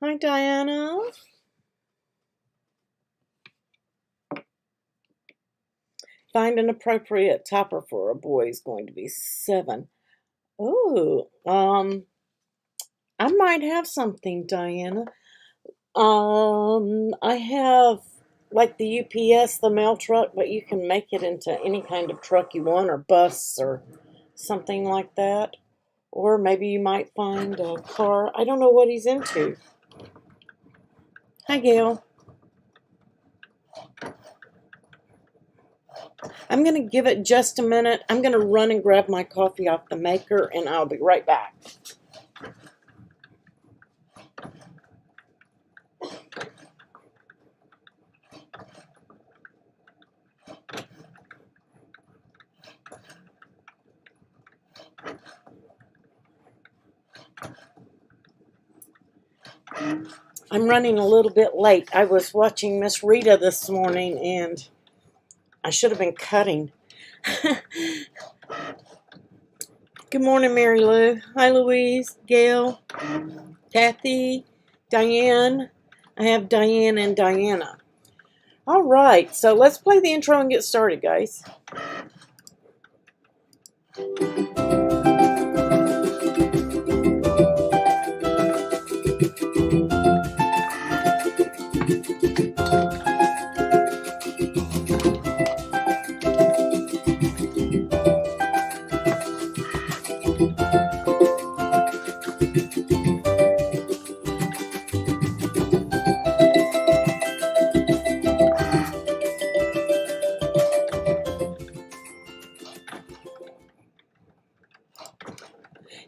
Hi, Diana. Find an appropriate topper for a boy is going to be 7. Oh, I might have something, Diana. I have like the UPS, the mail truck, but you can make it into any kind of truck you want, or bus, or something like that. Or maybe you might find a car. I don't know what he's into. Hi, Gail. I'm going to give it just a minute. I'm going to run and grab my coffee off the maker, and I'll be right back. I'm running a little bit late. I was watching Miss Rita this morning, and I should have been cutting. Good morning, Mary Lou. Hi, Louise, Gail, Kathy, Diane. I have Diane and Diana. All right, so let's play the intro and get started, guys.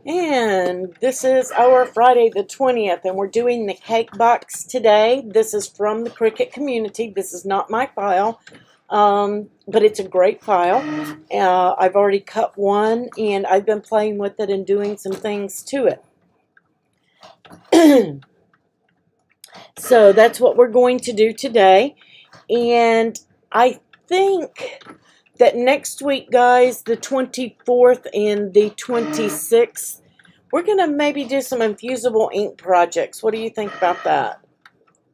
And this is our Friday the 20th, and we're doing the cake box today. This is from the Cricut community. This is not my file, but it's a great file. I've already cut one, and I've been playing with it and doing some things to it. So that's what we're going to do today. And I think that next week, guys, the 24th and the 26th, we're going to maybe do some infusible ink projects. What do you think about that?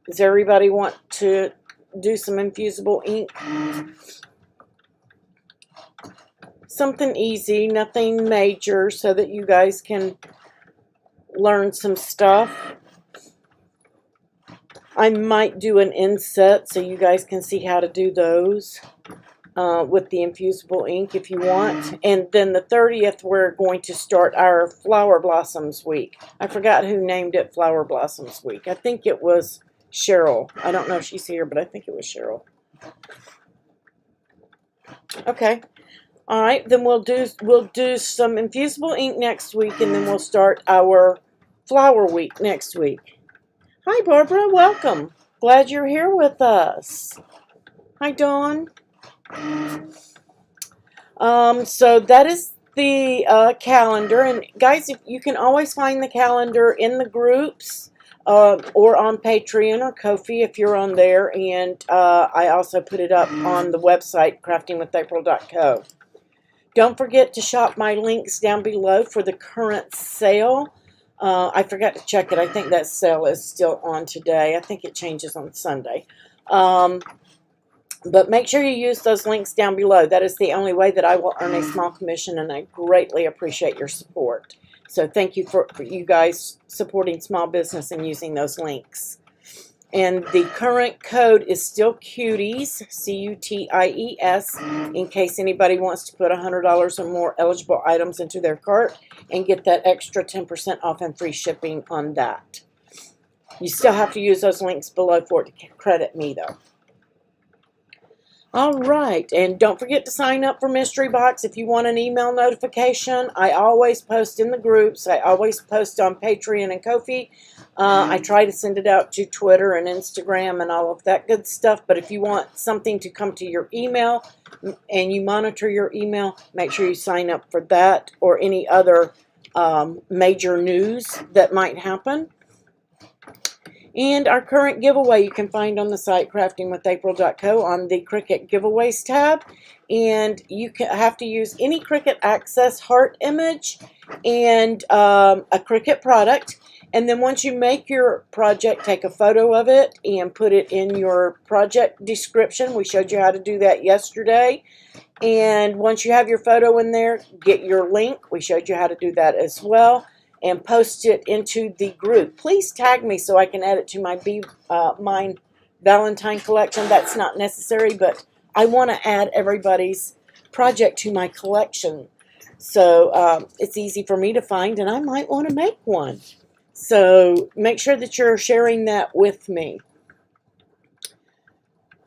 Does everybody want to do some infusible ink? Something easy, nothing major, so that you guys can learn some stuff. I might do an inset so you guys can see how to do those. With the infusible ink if you want. And then the 30th, we're going to start our Flower Blossoms Week. I forgot who named it Flower Blossoms Week. I think it was Cheryl. I don't know if she's here, but I think it was Cheryl. Okay. All right, then we'll do some infusible ink next week, and then we'll start our Flower Week next week. Hi, Barbara. Welcome. Glad you're here with us. Hi, Dawn. So that is the calendar, and guys, if you can always find the calendar in the groups or on Patreon or Ko-fi if you're on there, and I also put it up on the website craftingwithapril.co. Don't forget to shop my links down below for the current sale. I forgot to check it. I think that sale is still on today. I think it changes on Sunday. But make sure you use those links down below. That is the only way that I will earn a small commission, and I greatly appreciate your support. So thank you for you guys supporting small business and using those links. And the current code is still CUTIES, C-U-T-I-E-S, in case anybody wants to put $100 or more eligible items into their cart and get that extra 10% off and free shipping on that. You still have to use those links below for it to credit me, though. All right, and don't forget to sign up for Mystery Box if you want an email notification. I always post in the groups. I always post on Patreon and Ko-fi. I try to send it out to Twitter and Instagram and all of that good stuff. But if you want something to come to your email and you monitor your email, make sure you sign up for that or any other major news that might happen. And our current giveaway you can find on the site craftingwithapril.co on the Cricut giveaways tab. And you have to use any Cricut Access heart image and a Cricut product. And then once you make your project, take a photo of it and put it in your project description. We showed you how to do that yesterday. And once you have your photo in there, get your link. We showed you how to do that as well. And post it into the group. Please tag me so I can add it to my mine Valentine collection. That's not necessary, but I want to add everybody's project to my collection. So it's easy for me to find, and I might want to make one. So make sure that you're sharing that with me.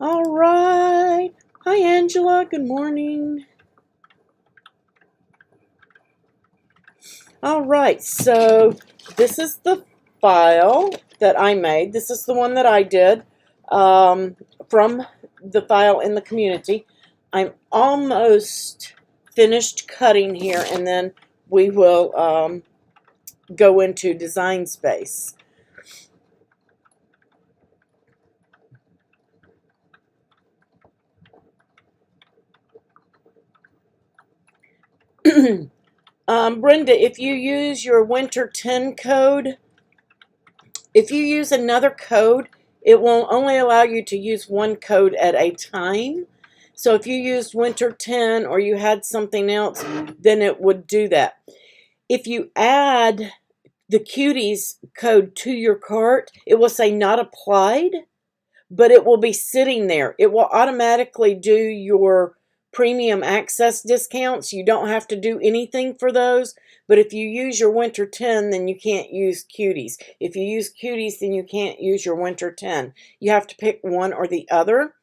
All right. Hi, Angela. Good morning. All right. So this is the file that I made. This is the one that I did from the file in the community. I'm almost finished cutting here, and then we will go into Designspace. Brenda, if you use your Winter 10 code, if you use another code, it will only allow you to use one code at a time. So if you used Winter 10 or you had something else, then it would do that. If you add the Cuties code to your cart, it will say not applied, but it will be sitting there. It will automatically do your premium access discounts. You don't have to do anything for those. But if you use your Winter 10, then you can't use Cuties. If you use Cuties, then you can't use your Winter 10. You have to pick one or the other.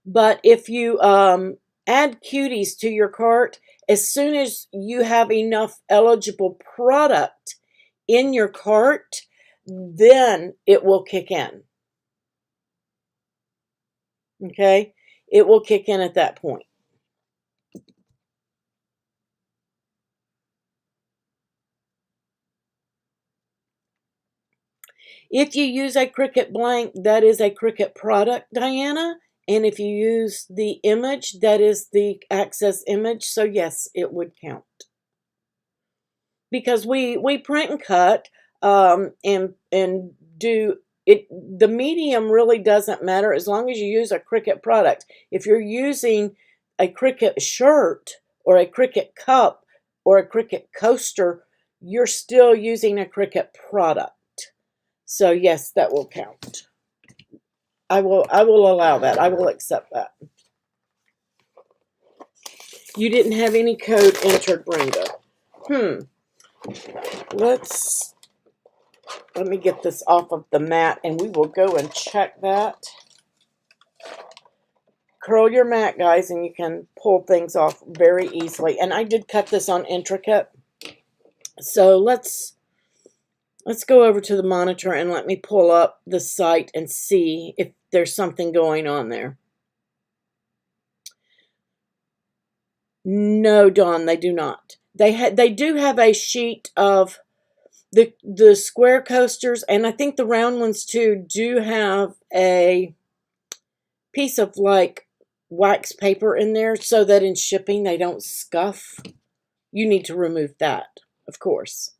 But if you add Cuties to your cart, as soon as you have enough eligible product in your cart, then it will kick in. Okay? It will kick in at that point. If you use a Cricut blank, that is a Cricut product, Diana. And if you use the image, that is the access image. So yes, it would count. Because we print and cut and do it. The medium really doesn't matter as long as you use a Cricut product. If you're using a Cricut shirt or a Cricut cup or a Cricut coaster, you're still using a Cricut product. So yes, that will count. I will allow that. I will accept that. You didn't have any code entered, Brenda. Let me get this off of the mat and we will go and check that. Curl your mat, guys, and you can pull things off very easily. And I did cut this on intricate. So let's go over to the monitor and let me pull up the site and see if there's something going on there. No, Dawn, they do not. They do have a sheet of the square coasters, and I think the round ones too do have a piece of like wax paper in there so that in shipping they don't scuff. You need to remove that, of course.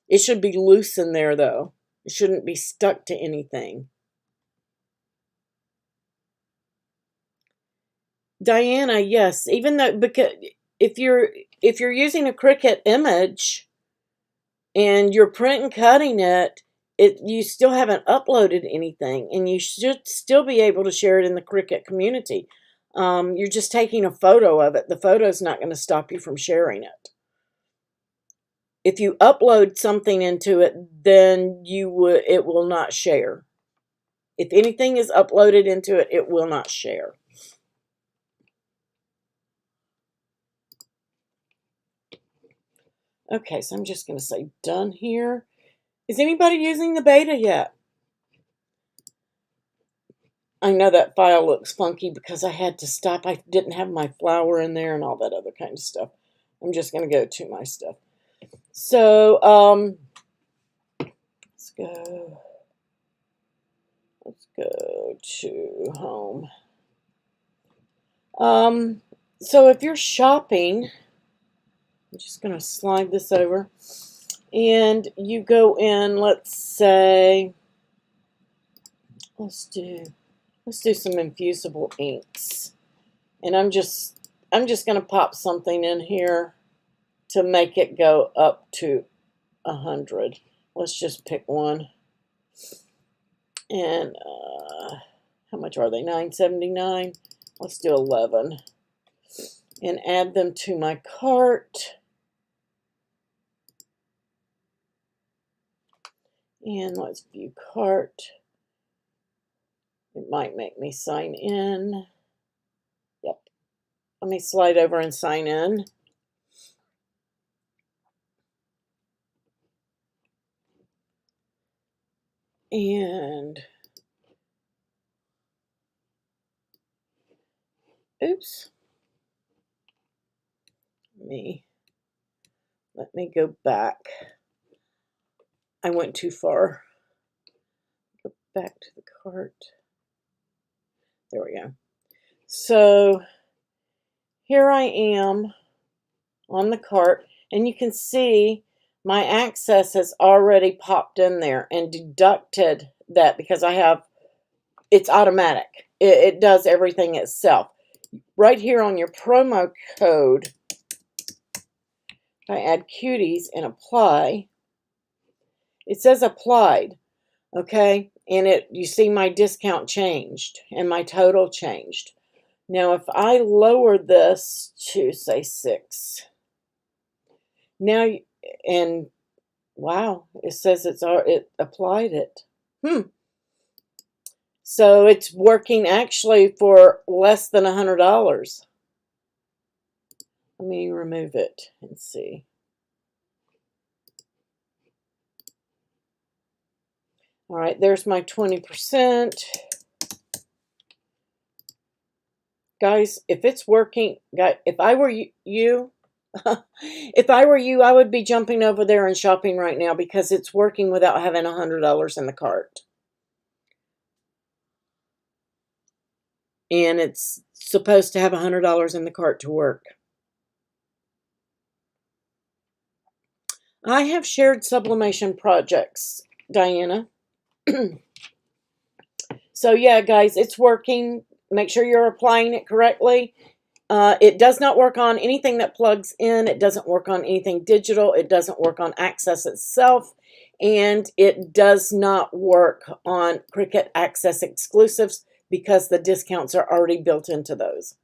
It should be loose in there though. It shouldn't be stuck to anything. Diana, yes, even though, because if you're using a Cricut image and you're print and cutting it, you still haven't uploaded anything, and you should still be able to share it in the Cricut community. You're just taking a photo of it. The photo's not going to stop you from sharing it. If you upload something into it, then it will not share. If anything is uploaded into it, it will not share. Okay, so I'm just going to say done here. Is anybody using the beta yet? I know that file looks funky because I had to stop. I didn't have my flour in there and all that other kind of stuff. I'm just going to go to my stuff. So, let's go to home. So if you're shopping, I'm just going to slide this over. And you go in, let's say, let's do some infusible inks. And I'm just going to pop something in here to make it go up to 100. Let's just pick one. And how much are they? $9.79. Let's do 11. And add them to my cart. And let's view cart. It might make me sign in. Yep. Let me slide over and sign in. And oops. Let me go back. I went too far. Go back to the cart. There we go. So here I am on the cart, and you can see my access has already popped in there and deducted that because it's automatic. It does everything itself. Right here on your promo code, I add cuties and apply. It says applied, okay? And you see my discount changed and my total changed. Now, if I lower this to, say, 6, now, and wow, it says it applied it. So it's working actually for less than $100. Let me remove it and see. All right, there's my 20%. Guys, if it's working, if I were you, if I were you, I would be jumping over there and shopping right now because it's working without having $100 in the cart. And it's supposed to have $100 in the cart to work. I have shared sublimation projects, Diana. So yeah, guys, it's working. Make sure you're applying it correctly. It does not work on anything that plugs in. It doesn't work on anything digital. It doesn't work on Access itself. And it does not work on Cricut Access exclusives because the discounts are already built into those.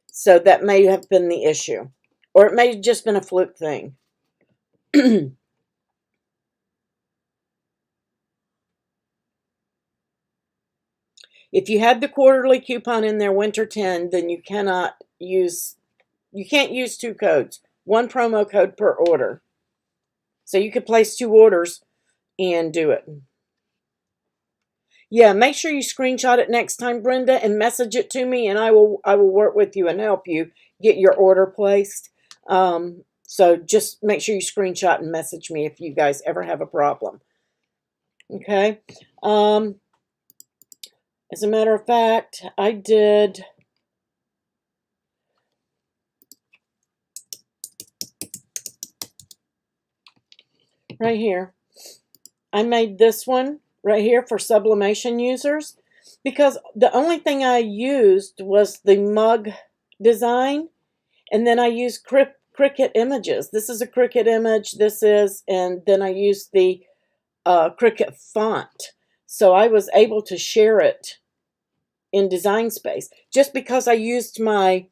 So that may have been the issue. Or it may have just been a fluke thing. If you had the quarterly coupon in there, winter 10, then you can't use 2 codes. 1 promo code per order. So you could place 2 orders and do it. Yeah, make sure you screenshot it next time, Brenda, and message it to me, and I will work with you and help you get your order placed. So just make sure you screenshot and message me if you guys ever have a problem. Okay. As a matter of fact, I did right here. I made this one right here for sublimation users because the only thing I used was the mug design, and then I used Cricut images. This is a Cricut image, and then I used the Cricut font. So I was able to share it in DesignSpace. Just because I used my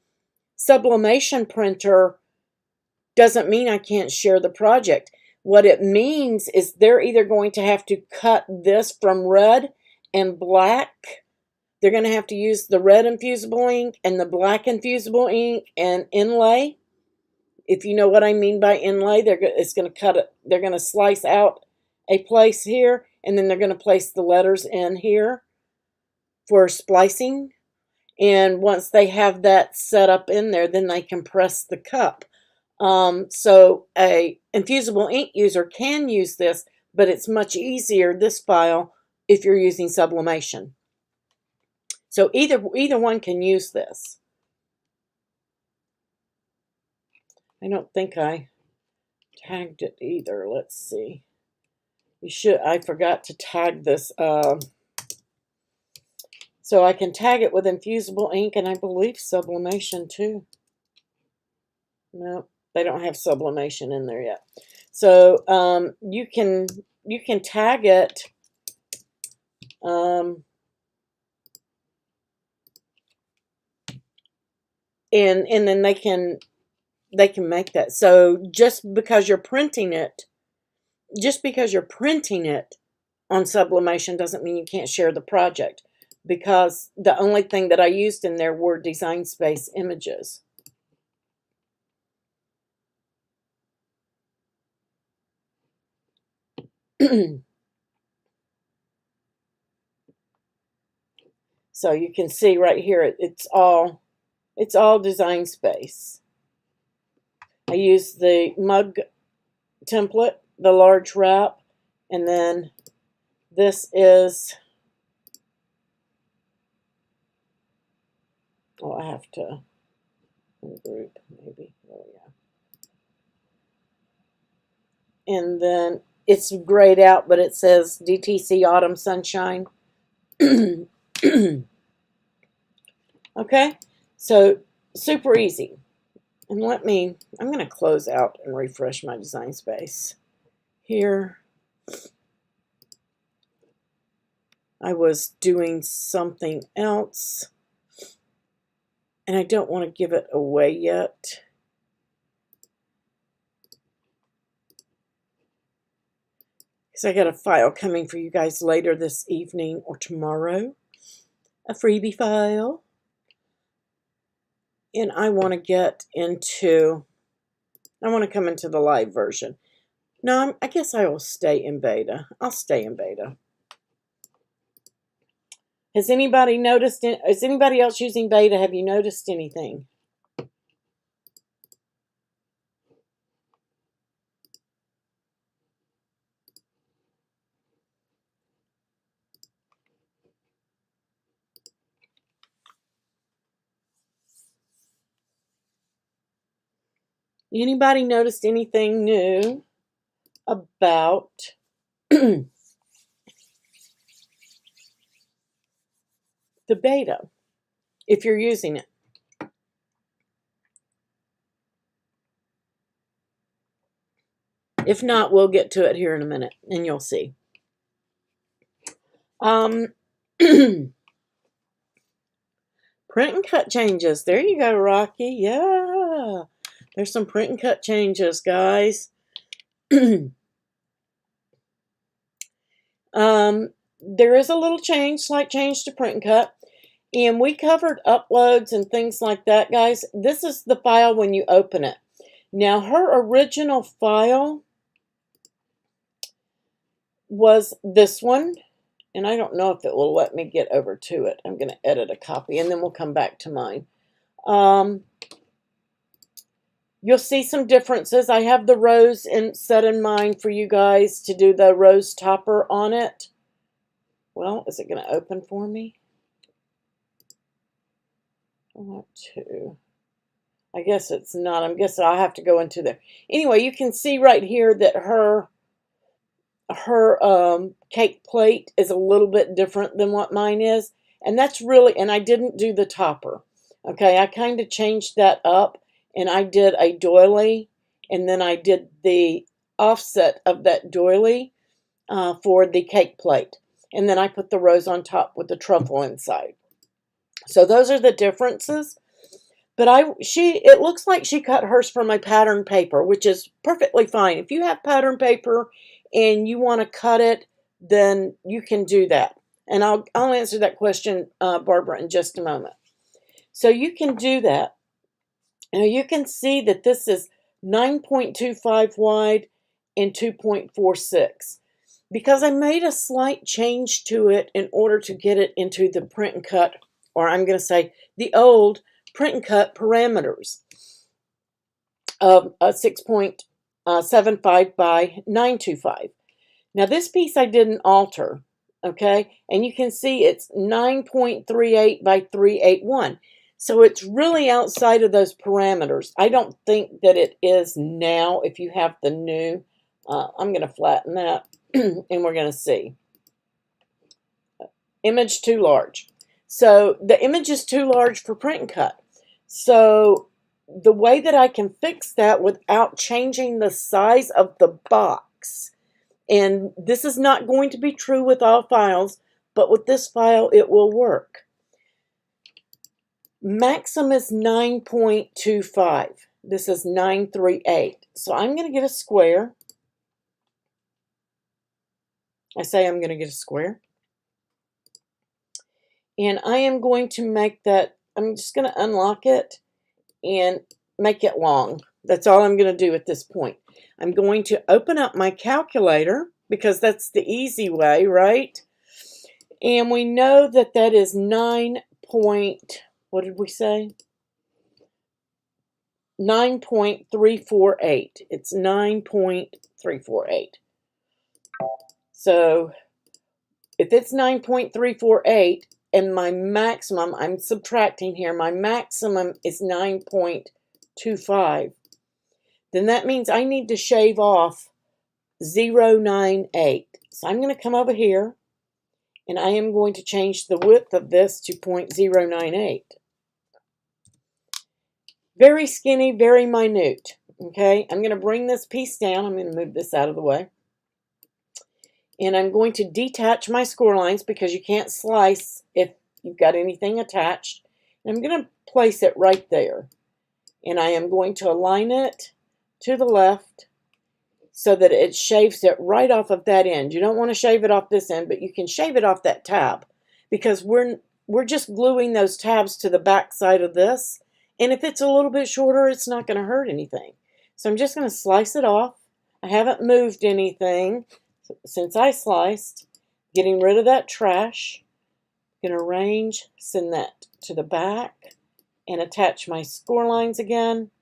sublimation printer doesn't mean I can't share the project. What it means is they're either going to have to cut this from red and black. They're going to have to use the red infusible ink and the black infusible ink and inlay. If you know what I mean by inlay, they're going to slice out a place here, and then they're going to place the letters in here for splicing. And once they have that set up in there, then they can press the cup. So a infusible ink user can use this, but it's much easier, this file, if you're using sublimation. So either one can use this. I don't think I tagged it either. Let's see. I forgot to tag this. So I can tag it with infusible ink, and I believe sublimation too. No, they don't have sublimation in there yet. So you can tag it. And then they can make that. So just because you're printing it on sublimation doesn't mean you can't share the project, because the only thing that I used in there were designspace images. So you can see right here, it's all designspace. I use the mug template, the large wrap, and then this is, oh, I have to group maybe. There we go. And then it's grayed out, but it says DTC Autumn Sunshine. Okay, so super easy. And I'm going to close out and refresh my design space. Here, I was doing something else, and I don't want to give it away yet. Because I got a file coming for you guys later this evening or tomorrow. A freebie file. And I want to come into the live version. No, I guess I will stay in beta. I'll stay in beta. Has anybody noticed? Is anybody else using beta? Have you noticed anything? Anybody noticed anything new about the beta, if you're using it? If not, we'll get to it here in a minute, and you'll see. Print and cut changes. There you go, Rocky. Yeah. There's some print and cut changes, guys. There is a little slight change to print and cut. And we covered uploads and things like that, guys. This is the file when you open it. Now, her original file was this one. And I don't know if it will let me get over to it. I'm going to edit a copy, and then we'll come back to mine. You'll see some differences. I have the rose set in mind for you guys to do the rose topper on it. Well, is it going to open for me? I want to. I guess it's not. I guess I'll have to go into there. Anyway, you can see right here that her cake plate is a little bit different than what mine is. And that's really, and I didn't do the topper. Okay, I kind of changed that up, and I did a doily, and then I did the offset of that doily for the cake plate. And then I put the rose on top with the truffle inside. So those are the differences. But it looks like she cut hers from my pattern paper, which is perfectly fine. If you have pattern paper and you want to cut it, then you can do that. And I'll answer that question, Barbara, in just a moment. So you can do that. Now you can see that this is 9.25 wide and 2.46. Because I made a slight change to it in order to get it into the print and cut, or I'm going to say the old print and cut parameters of 6.75 by 925. Now this piece I didn't alter, okay? And you can see it's 9.38 by 381. So it's really outside of those parameters. I don't think that it is now if you have the new. I'm going to flatten that and we're going to see. Image too large. So the image is too large for print and cut. So the way that I can fix that without changing the size of the box, and this is not going to be true with all files, but with this file it will work. Maximum is 9.25. This is 938. So I'm going to get a square. I say I'm going to get a square. And I am going to make that, I'm just going to unlock it and make it long. That's all I'm going to do at this point. I'm going to open up my calculator because that's the easy way, right? And we know that that is 9 point, what did we say? 9.348. It's 9.348. So if it's 9.348 and my maximum, I'm subtracting here, my maximum is 9.25, then that means I need to shave off 0.98. So I'm going to come over here and I am going to change the width of this to 0.098. Very skinny, very minute. Okay, I'm going to bring this piece down. I'm going to move this out of the way. And I'm going to detach my score lines because you can't slice if you've got anything attached. And I'm going to place it right there. And I am going to align it to the left so that it shaves it right off of that end. You don't want to shave it off this end, but you can shave it off that tab because we're just gluing those tabs to the back side of this. And if it's a little bit shorter, it's not going to hurt anything. So I'm just going to slice it off. I haven't moved anything since I sliced. Getting rid of that trash. I'm going to arrange, send that to the back, and attach my score lines again.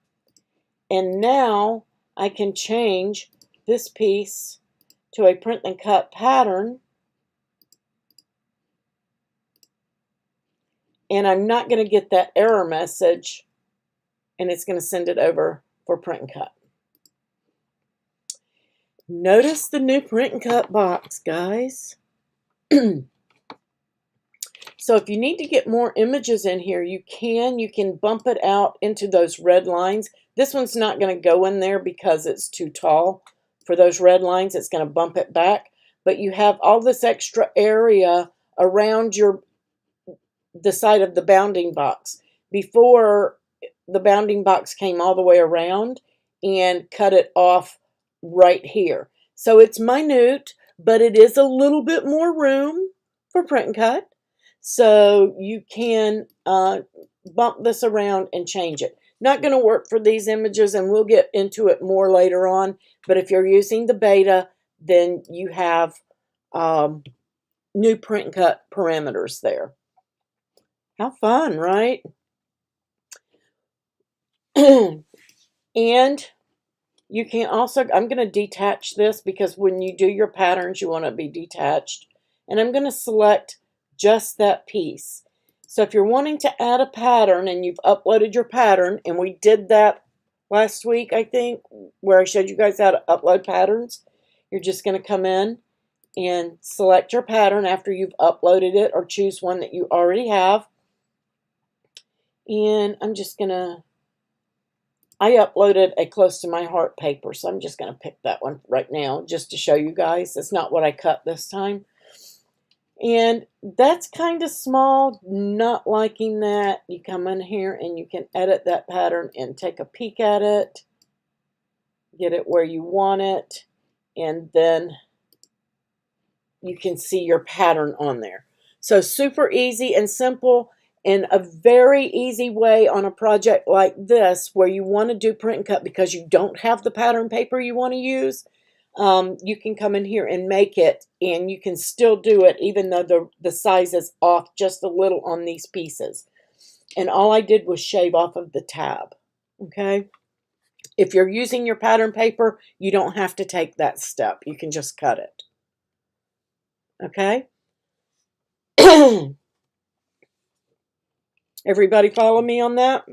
And now I can change this piece to a print and cut pattern. And I'm not going to get that error message, and it's going to send it over for print and cut. Notice the new print and cut box, guys. So if you need to get more images in here, you can bump it out into those red lines. This one's not going to go in there because it's too tall for those red lines. It's going to bump it back. But you have all this extra area around the side of the bounding box. Before, the bounding box came all the way around and cut it off right here. So it's minute, but it is a little bit more room for print and cut. So you can bump this around and change it. Not going to work for these images, and we'll get into it more later on. But if you're using the beta, then you have new print and cut parameters there. How fun, right? And you can also, I'm going to detach this because when you do your patterns, you want to be detached. And I'm going to select just that piece. So if you're wanting to add a pattern and you've uploaded your pattern, and we did that last week, I think, where I showed you guys how to upload patterns, you're just going to come in and select your pattern after you've uploaded it, or choose one that you already have. And I'm just going to, I uploaded a close to my heart paper, so I'm just going to pick that one right now just to show you guys. It's not what I cut this time. And that's kind of small, not liking that. You come in here and you can edit that pattern and take a peek at it, get it where you want it, and then you can see your pattern on there. So super easy and simple, and a very easy way on a project like this where you want to do print and cut because you don't have the pattern paper you want to use. You can come in here and make it, and you can still do it even though the size is off just a little on these pieces. And all I did was shave off of the tab. Okay? If you're using your pattern paper, you don't have to take that step. You can just cut it. Okay? Everybody follow me on that?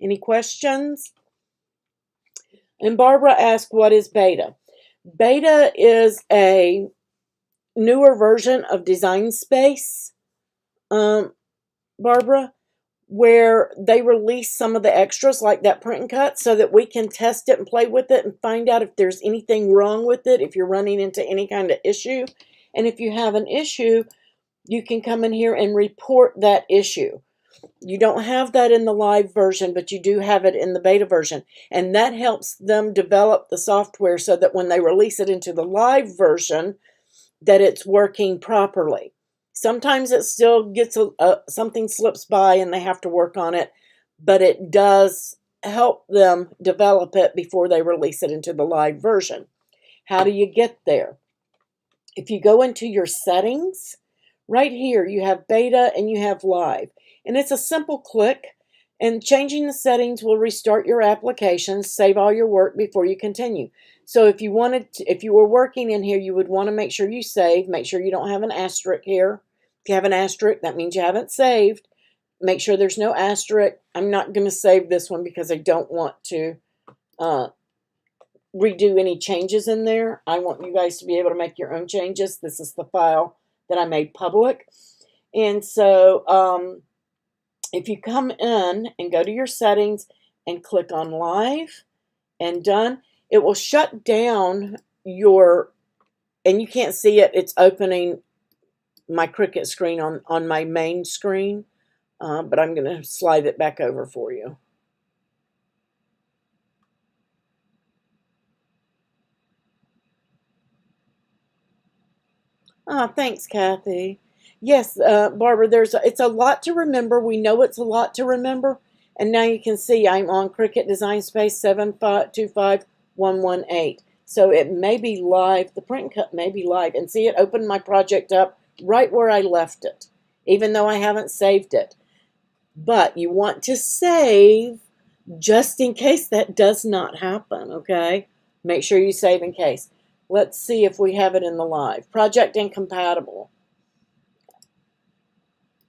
Any questions? And Barbara asked, what is beta? Beta is a newer version of Designspace, Barbara, where they release some of the extras like that print and cut so that we can test it and play with it and find out if there's anything wrong with it, if you're running into any kind of issue. And if you have an issue, you can come in here and report that issue. You don't have that in the live version, but you do have it in the beta version. And that helps them develop the software so that when they release it into the live version, that it's working properly. Sometimes it still gets something slips by and they have to work on it, but it does help them develop it before they release it into the live version. How do you get there? If you go into your settings, right here you have beta and you have live. And it's a simple click, and changing the settings will restart your application, save all your work before you continue. So if you were working in here, you would want to make sure you save. Make sure you don't have an asterisk here. If you have an asterisk, that means you haven't saved. Make sure there's no asterisk. I'm not going to save this one because I don't want to redo any changes in there. I want you guys to be able to make your own changes. This is the file that I made public. And so if you come in and go to your settings and click on live and done, it will shut down your, and you can't see it, it's opening my Cricut screen on my main screen, but I'm going to slide it back over for you. Thanks, Kathy. Yes, Barbara, it's a lot to remember. We know it's a lot to remember. And now you can see I'm on Cricut Designspace 725118. So it may be live. The print and cut may be live. And see, it opened my project up right where I left it, even though I haven't saved it. But you want to save just in case that does not happen, okay? Make sure you save in case. Let's see if we have it in the live. Project incompatible.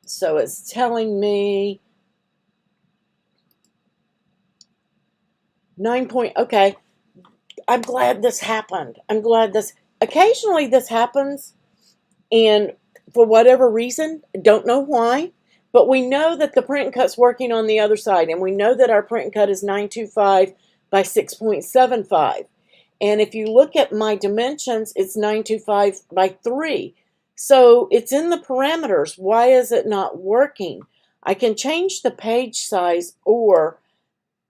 So it's telling me 9 point, okay. I'm glad this happened. I'm glad this, occasionally this happens, and for whatever reason, don't know why, but we know that the print and cut's working on the other side, and we know that our print and cut is 925 by 6.75. And if you look at my dimensions, it's 925 by 3. So it's in the parameters. Why is it not working? I can change the page size, or,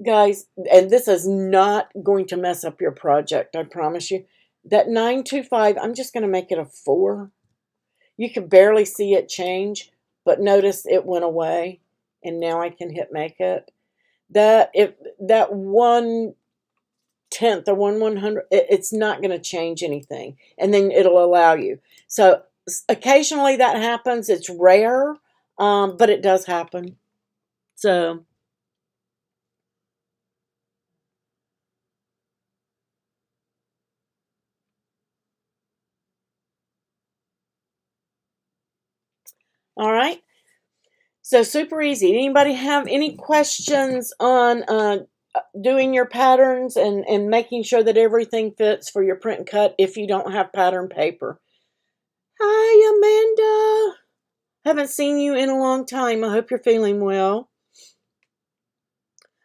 guys, and this is not going to mess up your project, I promise you. That 925, I'm just going to make it a 4. You can barely see it change, but notice it went away, and now I can hit make it. That 1/10 or 1/100, it's not going to change anything, and then it'll allow you. So occasionally that happens. It's rare, but it does happen. So all right. So super easy. Anybody have any questions on doing your patterns and making sure that everything fits for your print and cut if you don't have pattern paper? Hi, Amanda. Haven't seen you in a long time. I hope you're feeling well.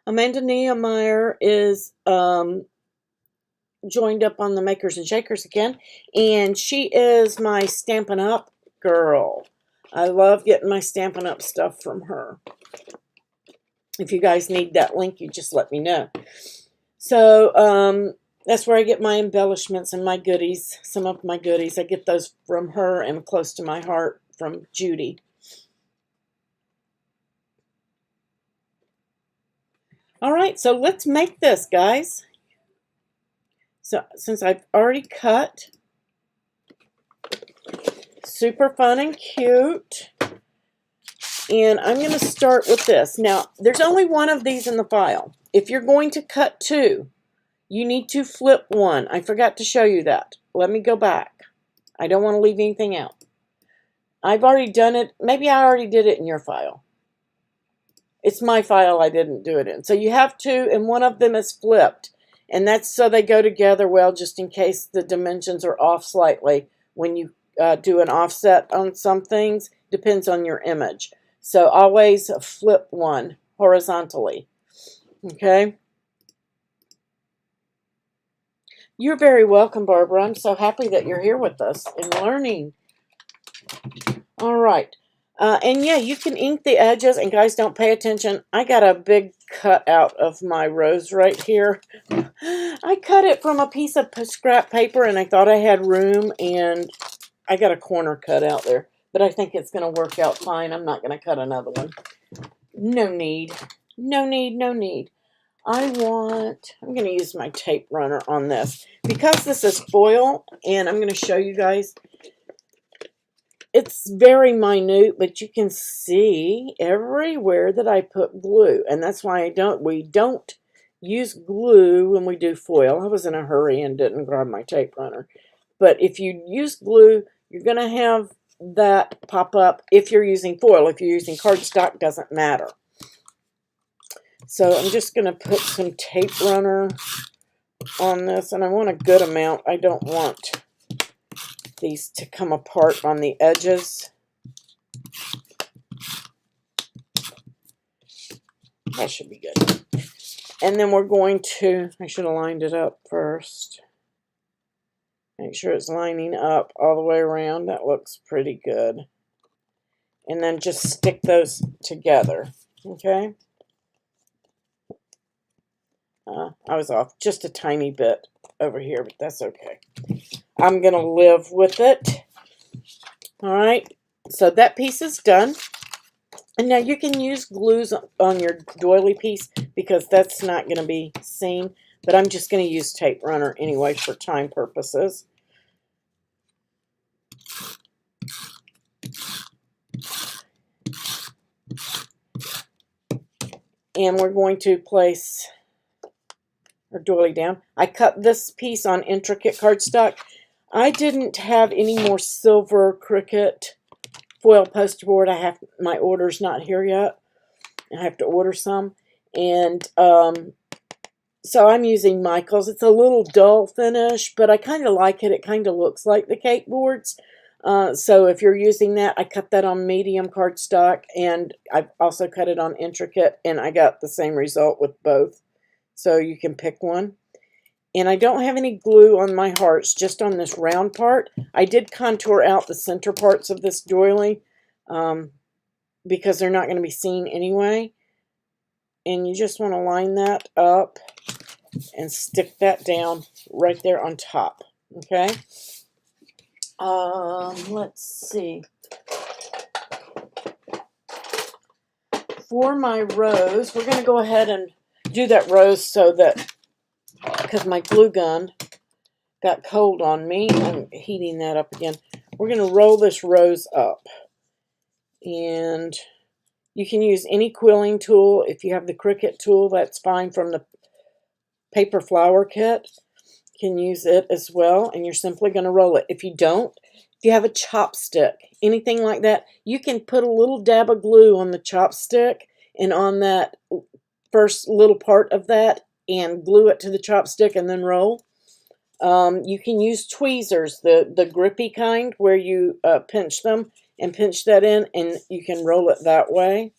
Amanda Nehemiah is joined up on the Makers and Shakers again, and she is my Stampin' Up girl. I love getting my Stampin' Up stuff from her. If you guys need that link, you just let me know. So that's where I get my embellishments and my goodies, some of my goodies. I get those from her, and close to my heart from Judy. All right, so let's make this, guys. So since I've already cut, super fun and cute. And I'm going to start with this. Now, there's only one of these in the file. If you're going to cut 2, you need to flip 1. I forgot to show you that. Let me go back. I don't want to leave anything out. I've already done it. Maybe I already did it in your file. It's my file I didn't do it in. So you have two, and one of them is flipped. And that's so they go together well, just in case the dimensions are off slightly when you do an offset on some things. Depends on your image. So always flip one horizontally. Okay? You're very welcome, Barbara. I'm so happy that you're here with us and learning. All right. And yeah, you can ink the edges. And guys, don't pay attention. I got a big cut out of my rose right here. I cut it from a piece of scrap paper, and I thought I had room, and I got a corner cut out there. But I think it's going to work out fine. I'm not going to cut another one. No need. No need, no need. I'm going to use my tape runner on this. Because this is foil, and I'm going to show you guys, it's very minute, but you can see everywhere that I put glue. And that's why we don't use glue when we do foil. I was in a hurry and didn't grab my tape runner. But if you use glue, you're going to have that pop up if you're using foil. If you're using cardstock, doesn't matter. So I'm just going to put some tape runner on this, and I want a good amount. I don't want these to come apart on the edges. That should be good. And then we're going to, I should have lined it up first. Make sure it's lining up all the way around. That looks pretty good. And then just stick those together. Okay? I was off just a tiny bit over here, but that's okay. I'm going to live with it. All right. So that piece is done. And now you can use glues on your doily piece because that's not going to be seen. But I'm just going to use tape runner anyway for time purposes. And we're going to place our doily down. I cut this piece on intricate cardstock. I didn't have any more silver Cricut foil poster board. My order's not here yet. I have to order some. And so I'm using Michael's. It's a little dull finish, but I kind of like it. It kind of looks like the cake boards. So if you're using that, I cut that on medium cardstock, and I've also cut it on intricate, and I got the same result with both. So you can pick one. And I don't have any glue on my hearts, just on this round part. I did contour out the center parts of this doily because they're not going to be seen anyway. And you just want to line that up and stick that down right there on top. Okay? Let's see. For my rose, we're going to go ahead and do that rose so that, because my glue gun got cold on me, I'm heating that up again. We're going to roll this rose up. And you can use any quilling tool. If you have the Cricut tool, that's fine, from the paper flower kit. You can use it as well, and you're simply going to roll it. If you don't, if you have a chopstick, anything like that, you can put a little dab of glue on the chopstick and on that first little part of that and glue it to the chopstick and then roll. You can use tweezers, the grippy kind, where you pinch them and pinch that in, and you can roll it that way.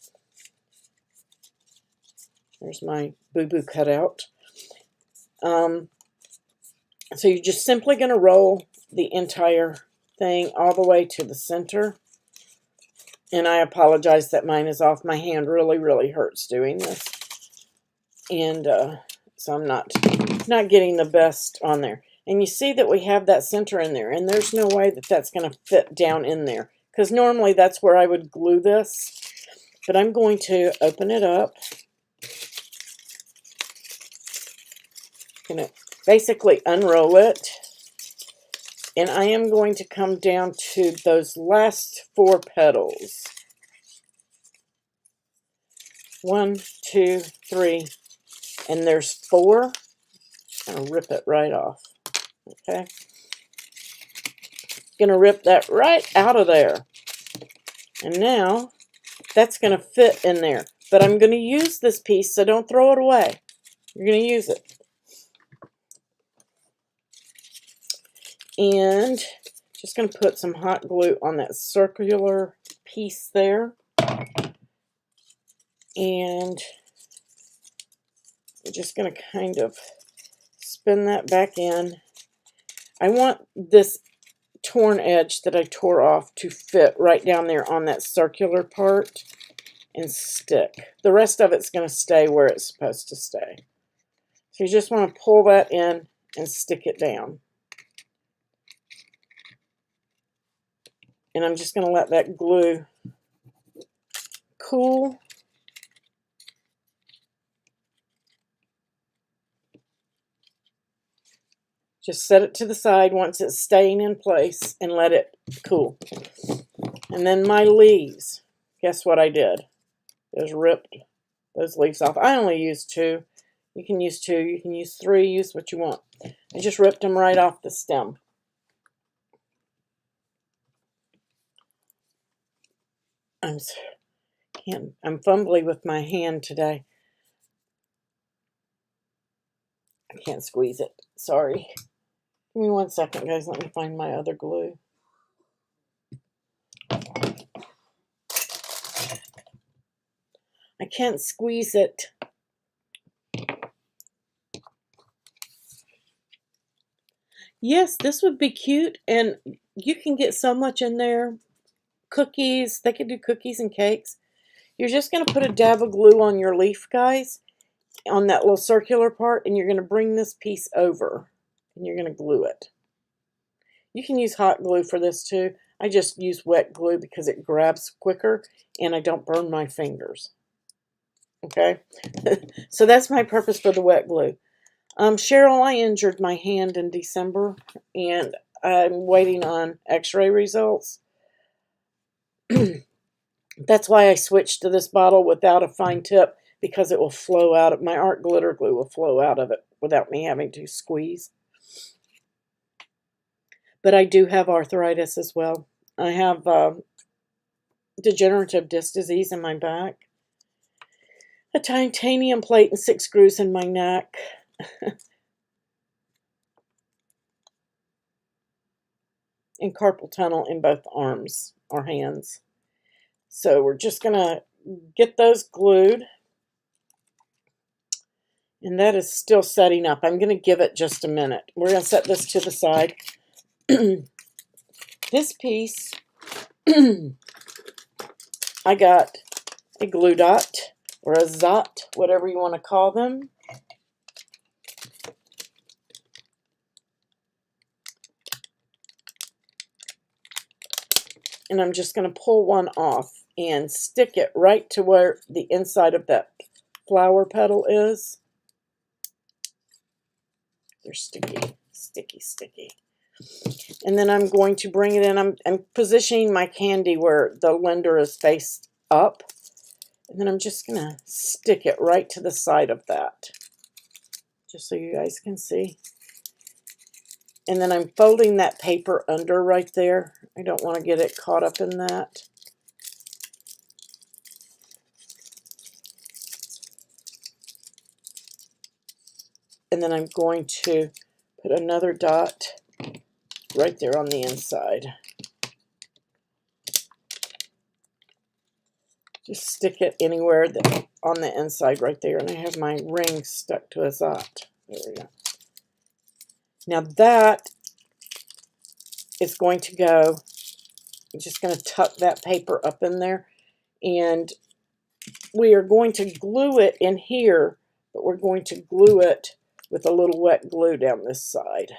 There's my boo-boo cutout. So you're just simply going to roll the entire thing all the way to the center. And I apologize that mine is off. My hand really, really hurts doing this. And so I'm not getting the best on there. And you see that we have that center in there. And there's no way that that's going to fit down in there, because normally that's where I would glue this. But I'm going to open it up. Going to basically unroll it. And I am going to come down to those last 4 petals. 1, 2, 3, and there's 4. I'm going to rip it right off. Okay. Going to rip that right out of there. And now that's going to fit in there. But I'm going to use this piece, so don't throw it away. You're going to use it. And just going to put some hot glue on that circular piece there. And I'm just going to kind of spin that back in. I want this torn edge that I tore off to fit right down there on that circular part and stick. The rest of it's going to stay where it's supposed to stay. So you just want to pull that in and stick it down. And I'm just going to let that glue cool. Just set it to the side once it's staying in place and let it cool. And then my leaves, guess what I did? Just ripped those leaves off. I only used 2. You can use 2, you can use 3, use what you want. I just ripped them right off the stem. I'm fumbly with my hand today. I can't squeeze it. Sorry. Give me 1 second, guys. Let me find my other glue. I can't squeeze it. Yes, this would be cute, and you can get so much in there. Cookies, they could do cookies and cakes. You're just going to put a dab of glue on your leaf, guys, on that little circular part, and you're going to bring this piece over, and you're going to glue it. You can use hot glue for this too. I just use wet glue because it grabs quicker, and I don't burn my fingers. Okay, so that's my purpose for the wet glue. Cheryl, I injured my hand in December, and I'm waiting on x-ray results. That's why I switched to this bottle without a fine tip, because it will flow out of my art glitter glue will flow out of it without me having to squeeze. But I do have arthritis as well. I have degenerative disc disease in my back, a titanium plate and 6 screws in my neck. And carpal tunnel in both arms or hands. So we're just going to get those glued. And that is still setting up. I'm going to give it just a minute. We're going to set this to the side. This piece, I got a glue dot or a zot, whatever you want to call them. And I'm just going to pull one off and stick it right to where the inside of that flower petal is. They're sticky, sticky, sticky. And then I'm going to bring it in. I'm positioning my candy where the lender is faced up. And then I'm just going to stick it right to the side of that, just so you guys can see. And then I'm folding that paper under right there. I don't want to get it caught up in that. And then I'm going to put another dot right there on the inside. Just stick it anywhere that, on the inside right there. And I have my ring stuck to a zot. There we go. Now that is going to go, I'm just going to tuck that paper up in there, and we are going to glue it in here, but we're going to glue it with a little wet glue down this side.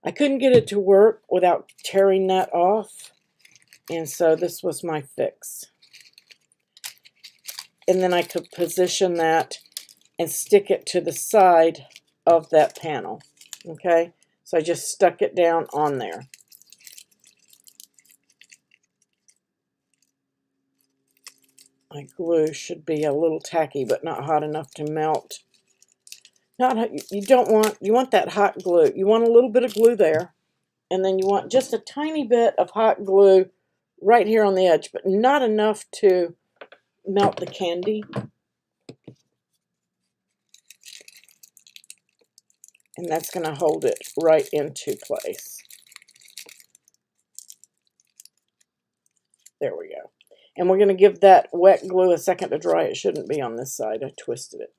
I couldn't get it to work without tearing that off, and so this was my fix. And then I could position that and stick it to the side of that panel. Okay, so I just stuck it down on there. My glue should be a little tacky, but not hot enough to melt. You want that hot glue. You want a little bit of glue there, and then you want just a tiny bit of hot glue right here on the edge, but not enough to melt the candy. And that's going to hold it right into place. There we go. And we're going to give that wet glue a second to dry. It shouldn't be on this side. I twisted it.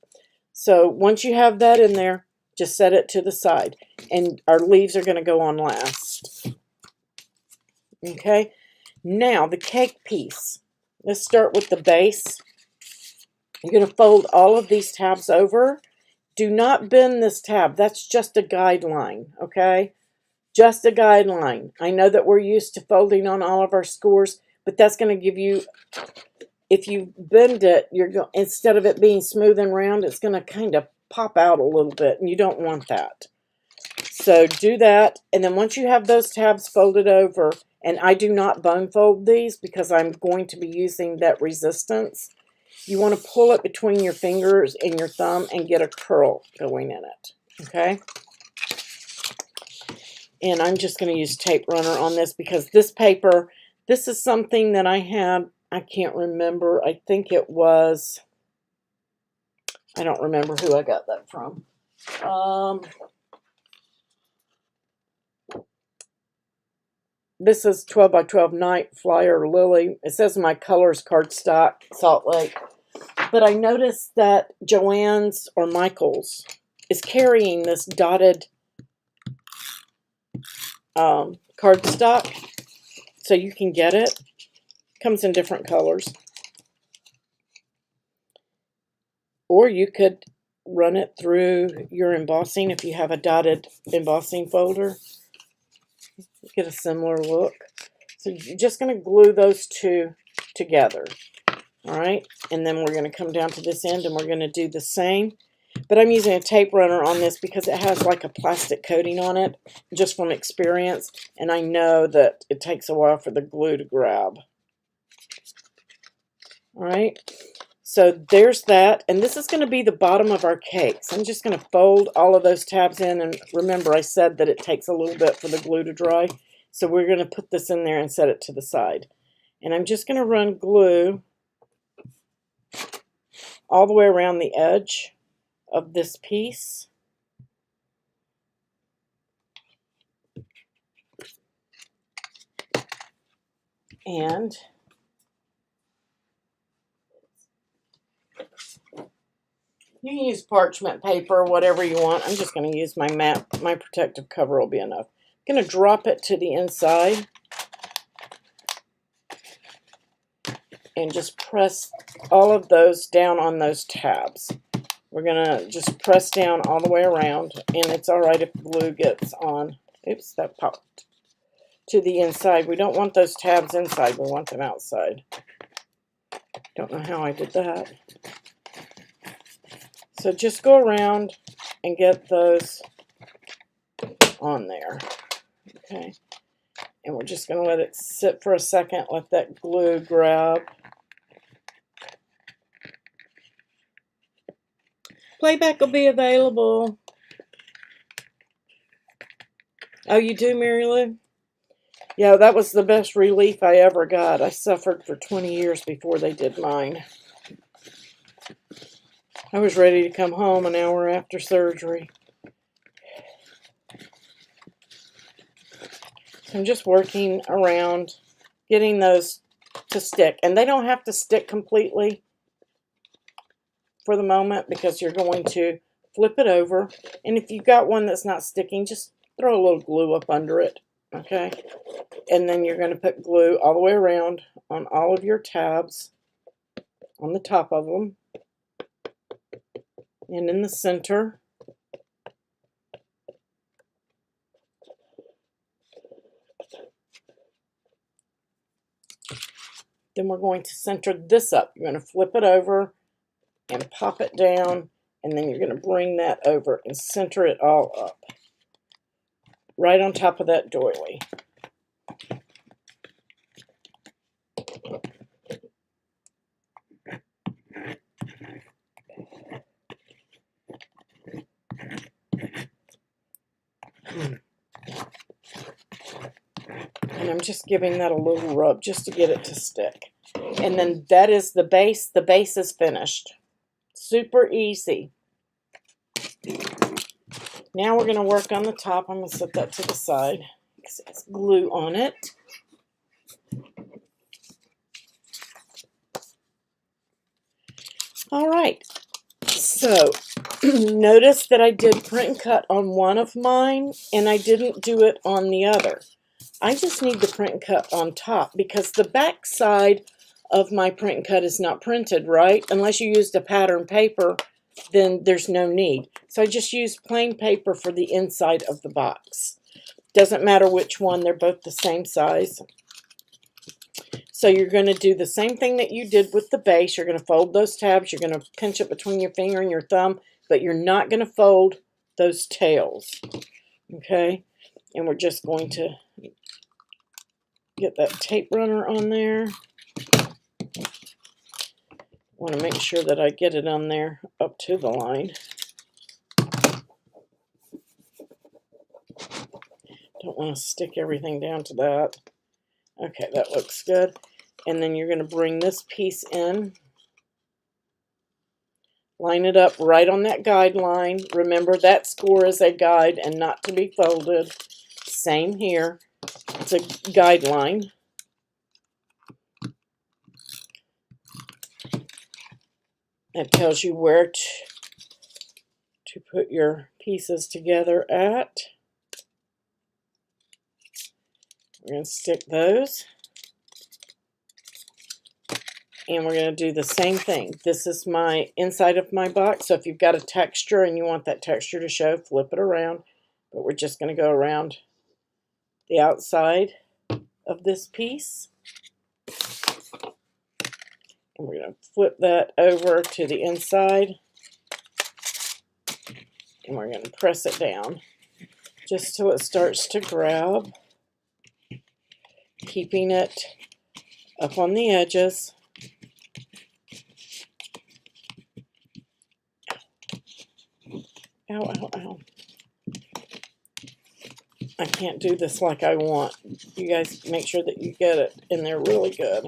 So once you have that in there, just set it to the side. And our leaves are going to go on last. Okay. Now the cake piece. Let's start with the base. You're going to fold all of these tabs over. Do not bend this tab. That's just a guideline, okay? Just a guideline. I know that we're used to folding on all of our scores, but that's going to give you, if you bend it, instead of it being smooth and round, it's going to kind of pop out a little bit, and you don't want that. So do that, and then once you have those tabs folded over, and I do not bone fold these because I'm going to be using that resistance, you want to pull it between your fingers and your thumb and get a curl going in it, okay? And I'm just going to use tape runner on this because this paper, this is something that I had, I can't remember, I think it was, I don't remember who I got that from. This is 12 by 12 Night Flyer Lily. It says my colors cardstock, Salt Lake. But I noticed that Joann's or Michael's is carrying this dotted cardstock, so you can get it. Comes in different colors. Or you could run it through your embossing if you have a dotted embossing folder. Get a similar look. So you're just going to glue those two together. All right, and then we're going to come down to this end and we're going to do the same. But I'm using a tape runner on this because it has like a plastic coating on it, just from experience. And I know that it takes a while for the glue to grab. All right, so there's that. And this is going to be the bottom of our cakes. I'm just going to fold all of those tabs in. And remember, I said that it takes a little bit for the glue to dry. So we're going to put this in there and set it to the side. And I'm just going to run glue all the way around the edge of this piece. And you can use parchment paper, whatever you want. I'm just going to use my mat. My protective cover will be enough. I'm going to drop it to the inside and just press all of those down on those tabs. We're going to just press down all the way around, and it's all right if glue gets on. Oops, that popped. To the inside. We don't want those tabs inside. We want them outside. Don't know how I did that. So just go around and get those on there. Okay. And we're just going to let it sit for a second, let that glue grab. Playback will be available. Oh, you do, Mary Lou? Yeah, that was the best relief I ever got. I suffered for 20 years before they did mine. I was ready to come home an hour after surgery. So I'm just working around getting those to stick. And they don't have to stick completely for the moment because you're going to flip it over. And if you've got one that's not sticking, just throw a little glue up under it. Okay? And then you're going to put glue all the way around on all of your tabs on the top of them. And in the center. Then we're going to center this up. You're going to flip it over and pop it down, and then you're going to bring that over and center it all up. Right on top of that doily. And I'm just giving that a little rub just to get it to stick. And then that is the base. The base is finished. Super easy. Now we're going to work on the top. I'm going to set that to the side because it has glue on it. All right. So notice that I did print and cut on one of mine and I didn't do it on the other. I just need the print and cut on top because the back side of my print and cut is not printed, right? Unless you used a pattern paper, then there's no need. So I just used plain paper for the inside of the box. Doesn't matter which one, they're both the same size. So you're going to do the same thing that you did with the base. You're going to fold those tabs. You're going to pinch it between your finger and your thumb, but you're not going to fold those tails. Okay? And we're just going to get that tape runner on there. Want to make sure that I get it on there up to the line. Don't want to stick everything down to that. Okay, that looks good. And then you're going to bring this piece in. Line it up right on that guideline. Remember, that score is a guide and not to be folded. Same here. It's a guideline. It tells you where to put your pieces together at. We're going to stick those. And we're going to do the same thing. This is my inside of my box. So if you've got a texture and you want that texture to show, flip it around. But we're just going to go around the outside of this piece. And we're going to flip that over to the inside. And we're going to press it down just till it starts to grab. Keeping it up on the edges. Ow, ow, ow. I can't do this like I want. You guys make sure that you get it in there really good.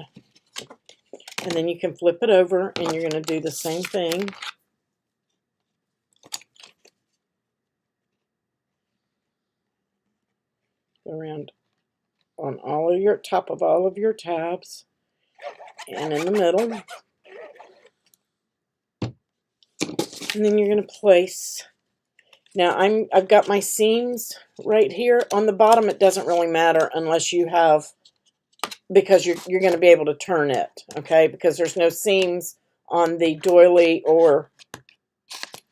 And then you can flip it over and you're going to do the same thing. Go around on all of your top of all of your tabs and in the middle. And then you're going to place. Now I've got my seams right here. On the bottom it doesn't really matter unless you have, because you're going to be able to turn it, okay? Because there's no seams on the doily or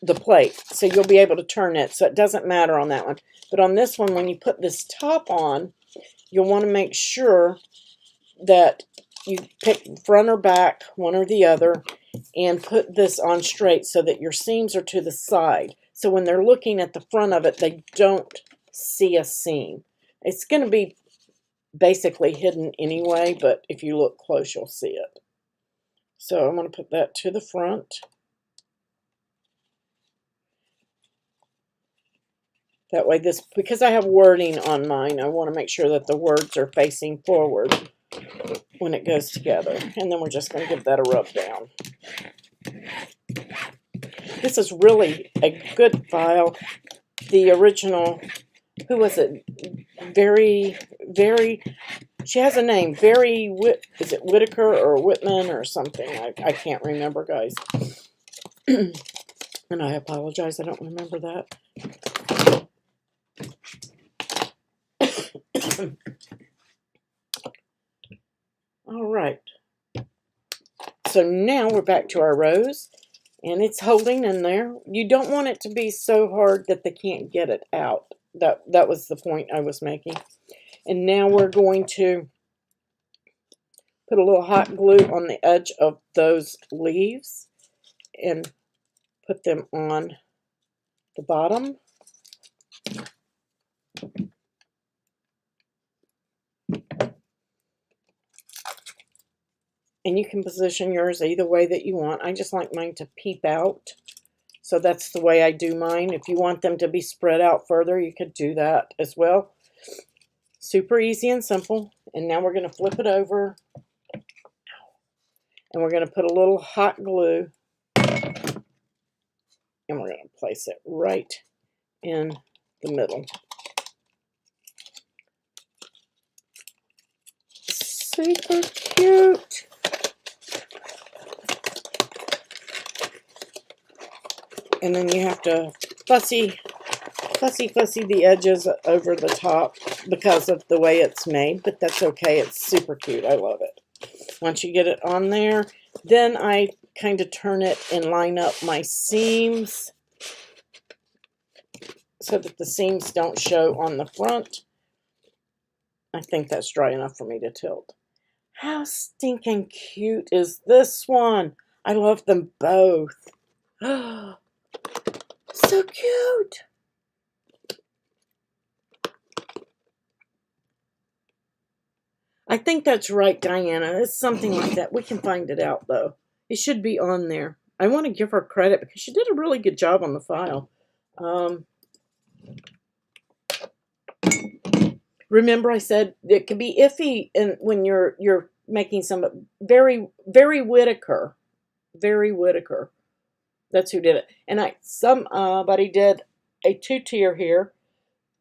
the plate. So you'll be able to turn it. So it doesn't matter on that one. But on this one, when you put this top on, you'll want to make sure that you pick front or back, one or the other, and put this on straight so that your seams are to the side. So when they're looking at the front of it, they don't see a seam. It's going to be basically hidden anyway, but if you look close, you'll see it. So I'm going to put that to the front. That way, because I have wording on mine, I want to make sure that the words are facing forward when it goes together. And then we're just going to give that a rub down. This is really a good file. The original, who was it? She has a name. Is it Whitaker or Whitman or something? I can't remember, guys. And I apologize, I don't remember that. All right. So now we're back to our rows. And it's holding in there. You don't want it to be so hard that they can't get it out. That was the point I was making. And now we're going to put a little hot glue on the edge of those leaves and put them on the bottom. And you can position yours either way that you want. I just like mine to peep out. So that's the way I do mine. If you want them to be spread out further, you could do that as well. Super easy and simple. And now we're going to flip it over. And we're going to put a little hot glue. And we're going to place it right in the middle. Super cute. And then you have to fussy the edges over the top because of the way it's made, but that's okay. It's super cute. I love it. Once you get it on there, then I kind of turn it and line up my seams so that the seams don't show on the front. I think that's dry enough for me to tilt. How stinking cute is this one? I love them both. So cute. I think that's right, Diana. It's something like that. We can find it out, though. It should be on there. I want to give her credit because she did a really good job on the file. Remember I said it could be iffy when you're making some very Whitaker. Very Whitaker. That's who did it. And somebody did a 2-tier here.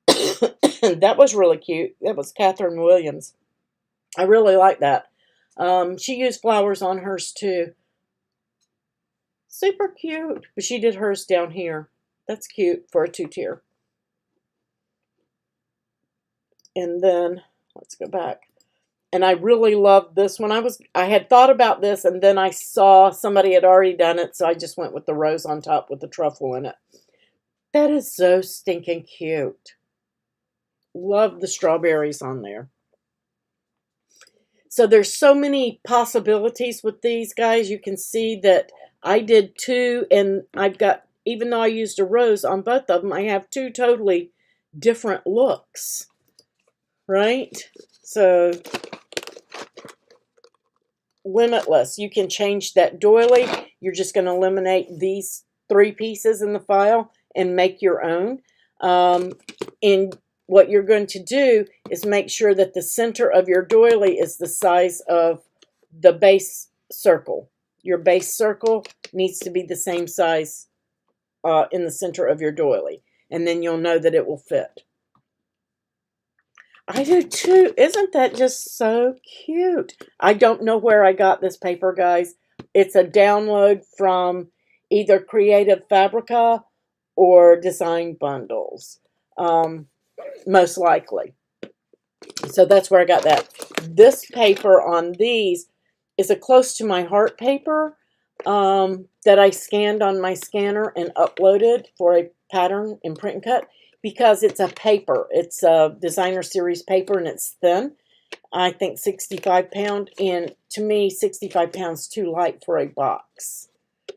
That was really cute. That was Catherine Williams. I really like that. She used flowers on hers too. Super cute. But she did hers down here. That's cute for a 2-tier. And then, let's go back. And I really loved this one. I had thought about this, and then I saw somebody had already done it, so I just went with the rose on top with the truffle in it. That is so stinking cute. Love the strawberries on there. So there's so many possibilities with these guys. You can see that I did 2, and I've got, even though I used a rose on both of them, I have 2 totally different looks. Right? So, limitless. You can change that doily. You're just going to eliminate these 3 pieces in the file and make your own. And what you're going to do is make sure that the center of your doily is the size of the base circle. Your base circle needs to be the same size in the center of your doily. And then you'll know that it will fit. I do too. Isn't that just so cute? I don't know where I got this paper, guys. It's a download from either Creative Fabrica or Design Bundles. Most likely. So that's where I got that. This paper on these is a close to my heart paper that I scanned on my scanner and uploaded for a pattern in Print and Cut. Because it's a paper. It's a designer series paper and it's thin. I think 65 pound. And to me, 65 pounds too light for a box.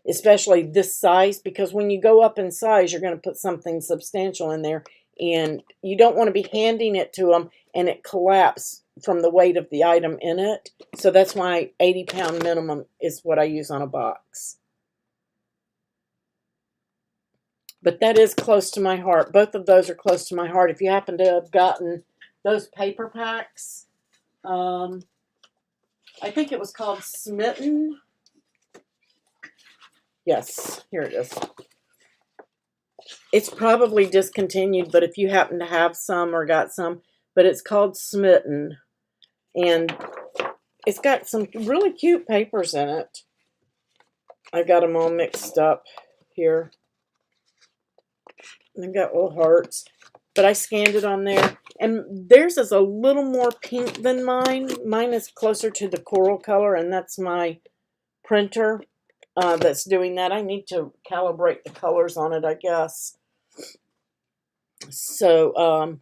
Especially this size. Because when you go up in size, you're going to put something substantial in there. And you don't want to be handing it to them and it collapse from the weight of the item in it. So that's why 80 pound minimum is what I use on a box. But that is close to my heart. Both of those are close to my heart. If you happen to have gotten those paper packs, I think it was called Smitten. Yes, here it is. It's probably discontinued, but if you happen to have some or got some, but it's called Smitten. And it's got some really cute papers in it. I got them all mixed up here. They've got little hearts, but I scanned it on there. And theirs is a little more pink than mine. Mine is closer to the coral color, and that's my printer that's doing that. I need to calibrate the colors on it, I guess. So,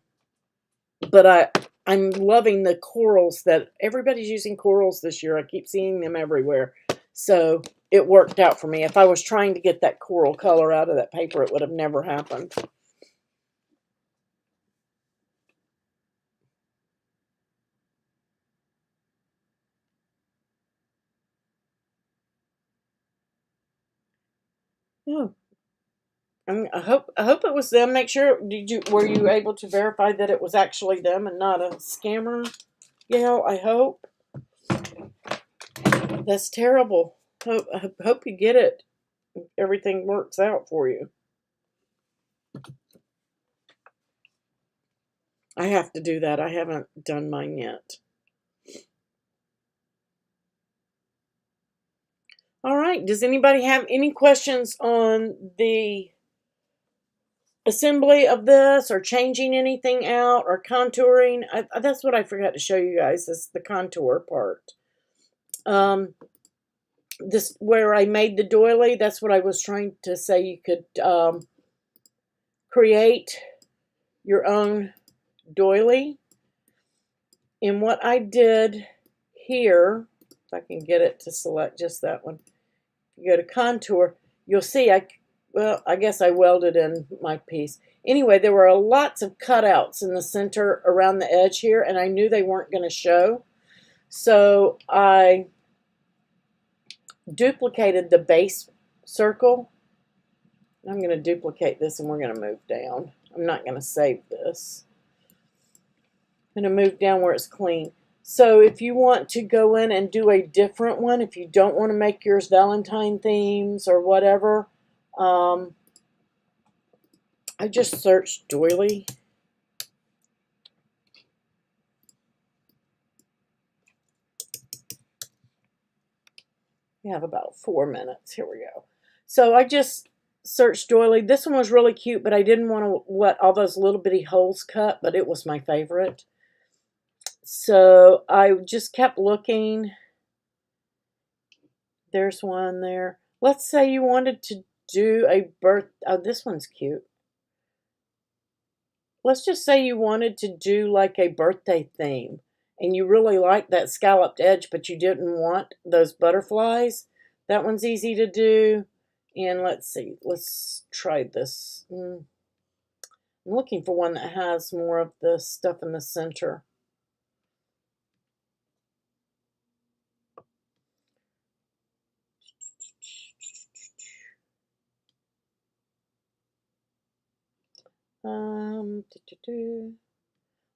but I'm loving the corals that everybody's using corals this year. I keep seeing them everywhere. So it worked out for me. If I was trying to get that coral color out of that paper, it would have never happened. Oh, I hope it was them. Make sure, were you able to verify that it was actually them and not a scammer? You know, I hope. That's terrible. Hope you get it. Everything works out for you. I have to do that. I haven't done mine yet. All right. Does anybody have any questions on the assembly of this, or changing anything out, or contouring? That's what I forgot to show you guys, is the contour part. This, where I made the doily, that's what I was trying to say. You could create your own doily. And what I did here, if I can get it to select just that one, you go to contour, you'll see I guess I welded in my piece. Anyway, there were lots of cutouts in the center around the edge here, and I knew they weren't going to show. So I duplicated the base circle. I'm going to duplicate this, and we're going to move down. I'm not going to save this. I'm going to move down where it's clean. So if you want to go in and do a different one, if you don't want to make yours Valentine themes or whatever, I just searched doily. We have about 4 minutes. Here we go. So I just searched doily. This one was really cute, but I didn't want to let all those little bitty holes cut, but it was my favorite. So I just kept looking. There's one there. Let's say you wanted to do a oh, this one's cute. Let's just say you wanted to do like a birthday theme, and you really like that scalloped edge, but you didn't want those butterflies. That one's easy to do. And let's see, let's try this. I'm looking for one that has more of the stuff in the center.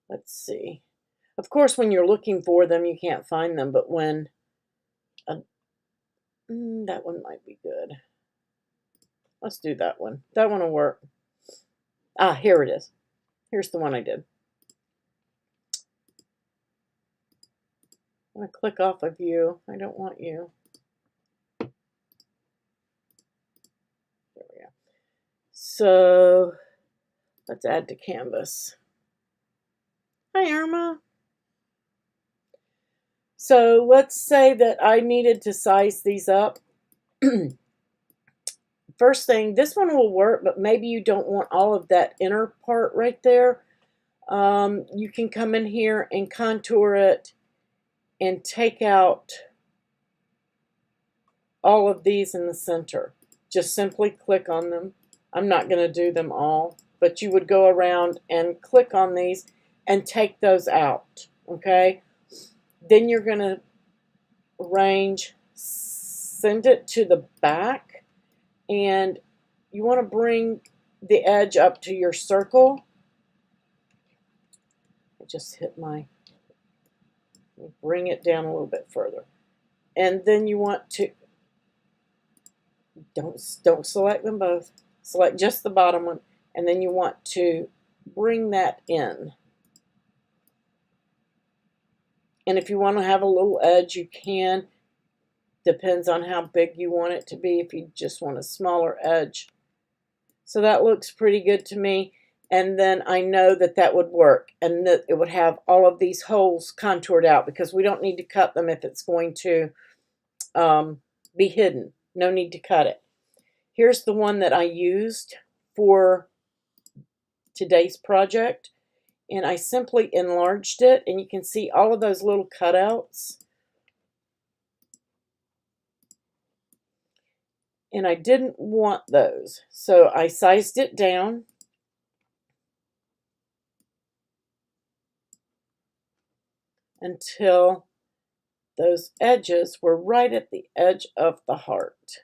Let's see. Of course, when you're looking for them, you can't find them, but when that one might be good. Let's do that one. That one will work. Ah, here it is. Here's the one I did. I'm going to click off of you. I don't want you. There we go. So let's add to canvas. Hi, Irma. So let's say that I needed to size these up. First thing, this one will work, but maybe you don't want all of that inner part right there. You can come in here and contour it and take out all of these in the center. Just simply click on them. I'm not going to do them all, but you would go around and click on these and take those out, okay? Then you're going to arrange, send it to the back, and you want to bring the edge up to your circle. I just hit my, bring it down a little bit further. And then you want to, don't select them both. Select just the bottom one, and then you want to bring that in. And if you want to have a little edge, you can. Depends on how big you want it to be, if you just want a smaller edge. So that looks pretty good to me. And then I know that that would work, and that it would have all of these holes contoured out, because we don't need to cut them if it's going to be hidden. No need to cut it. Here's the one that I used for today's project, and I simply enlarged it, and you can see all of those little cutouts. And I didn't want those, so I sized it down. Until those edges were right at the edge of the heart.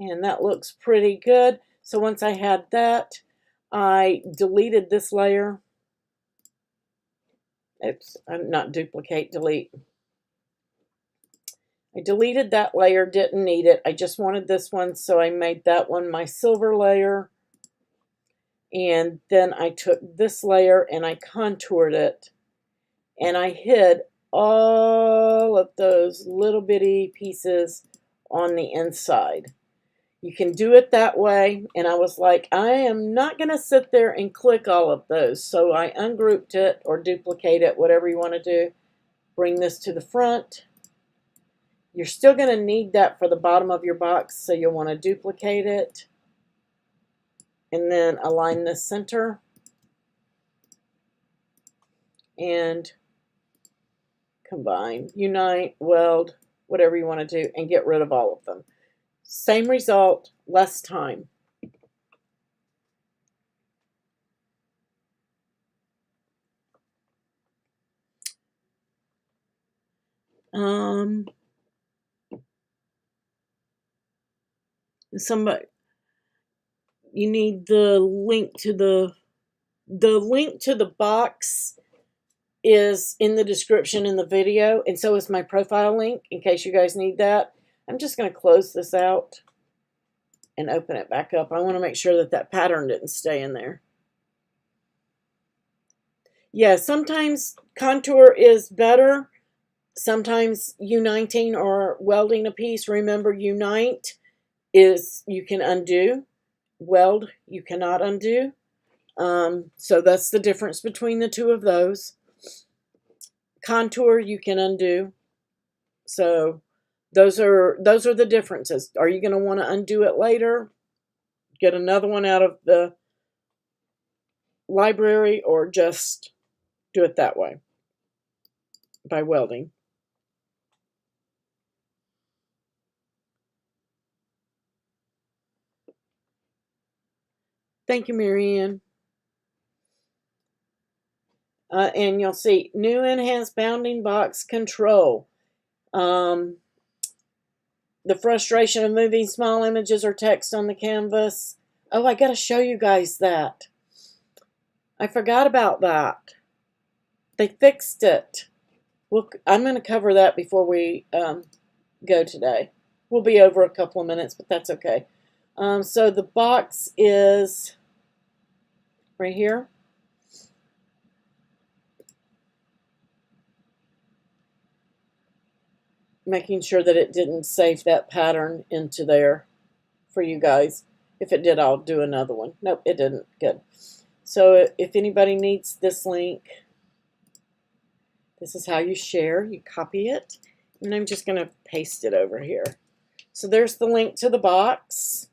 And that looks pretty good. So once I had that, I deleted this layer. Oops, I'm not duplicate, delete. I deleted that layer, didn't need it. I just wanted this one, so I made that one my silver layer. And then I took this layer and I contoured it. And I hid all of those little bitty pieces on the inside. You can do it that way. And I was like, I am not going to sit there and click all of those. So I ungrouped it or duplicate it, whatever you want to do. Bring this to the front. You're still going to need that for the bottom of your box, so you'll want to duplicate it. And then align the center. And combine, unite, weld, whatever you want to do, and get rid of all of them. Same result, less time. Somebody, you need the link to the box is in the description in the video, and so is my profile link in case you guys need that. I'm just going to close this out and open it back up. I want to make sure that that pattern didn't stay in there. Yeah, sometimes contour is better. Sometimes uniting or welding a piece. Remember, unite is you can undo. Weld, you cannot undo. So that's the difference between the two of those. Contour, you can undo. So those are the differences. Are you going to want to undo it later? Get another one out of the library, or just do it that way by welding. Thank you, Marianne. And you'll see new enhanced bounding box control. The frustration of moving small images or text on the canvas. Oh, I got to show you guys that. I forgot about that. They fixed it. I'm going to cover that before we go today. We'll be over a couple of minutes, but that's okay. So the box is right here. Making sure that it didn't save that pattern into there for you guys. If it did, I'll do another one. Nope, it didn't. Good. So if anybody needs this link, this is how you share. You copy it, and I'm just going to paste it over here. So there's the link to the box.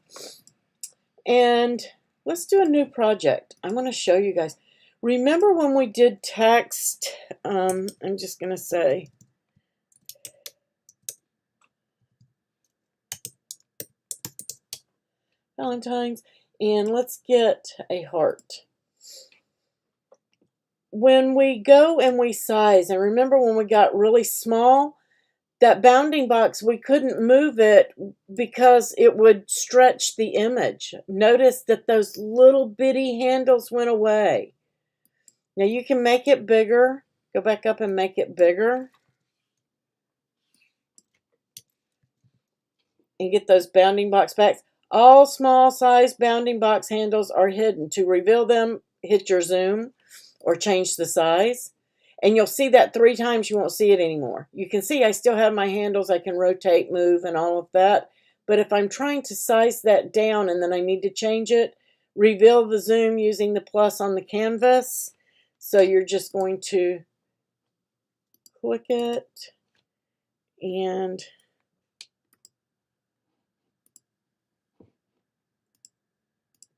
And let's do a new project. I'm going to show you guys. Remember when we did text? I'm just going to say, Valentine's, and let's get a heart. When we go and we size, and remember when we got really small, that bounding box, we couldn't move it because it would stretch the image. Notice that those little bitty handles went away. Now you can make it bigger. Go back up and make it bigger. And get those bounding box backs. All small size bounding box handles are hidden. To reveal them, hit your zoom or change the size. And you'll see that 3 times, you won't see it anymore. You can see I still have my handles. I can rotate, move, and all of that. But if I'm trying to size that down and then I need to change it, reveal the zoom using the plus on the canvas. So you're just going to click it and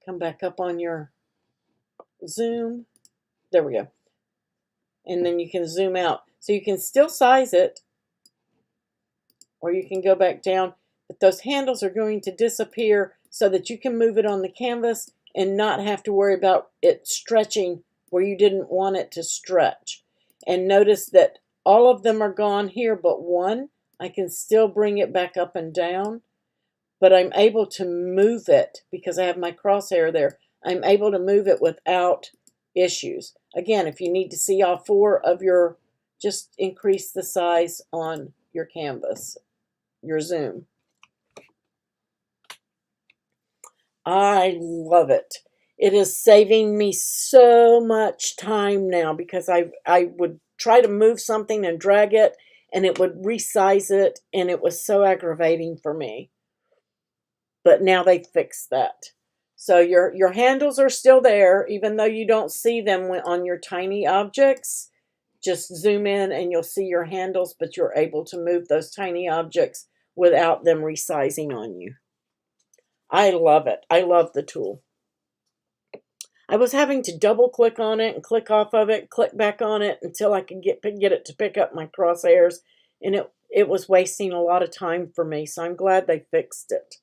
come back up on your zoom. There we go. And then you can zoom out. So you can still size it, or you can go back down, but those handles are going to disappear so that you can move it on the canvas and not have to worry about it stretching where you didn't want it to stretch. And notice that all of them are gone here but one. I can still bring it back up and down, but I'm able to move it because I have my crosshair there. I'm able to move it without issues. Again, if you need to see all 4 of your, just increase the size on your canvas, your zoom. I love it. It is saving me so much time now because I would try to move something and drag it and it would resize it, and it was so aggravating for me. But now they fixed that. So your handles are still there, even though you don't see them on your tiny objects. Just zoom in and you'll see your handles, but you're able to move those tiny objects without them resizing on you. I love it. I love the tool. I was having to double click on it and click off of it, click back on it until I could get it to pick up my crosshairs, and it was wasting a lot of time for me, so I'm glad they fixed it.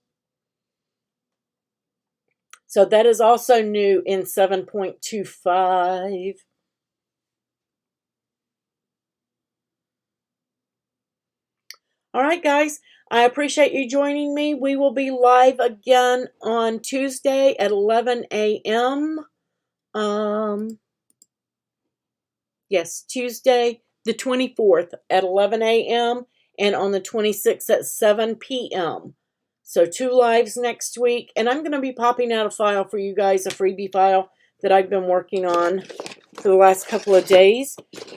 So that is also new in 7.25. All right, guys, I appreciate you joining me. We will be live again on Tuesday at 11 a.m. Yes, Tuesday the 24th at 11 a.m. and on the 26th at 7 p.m. So 2 lives next week. And I'm going to be popping out a file for you guys, a freebie file that I've been working on for the last couple of days.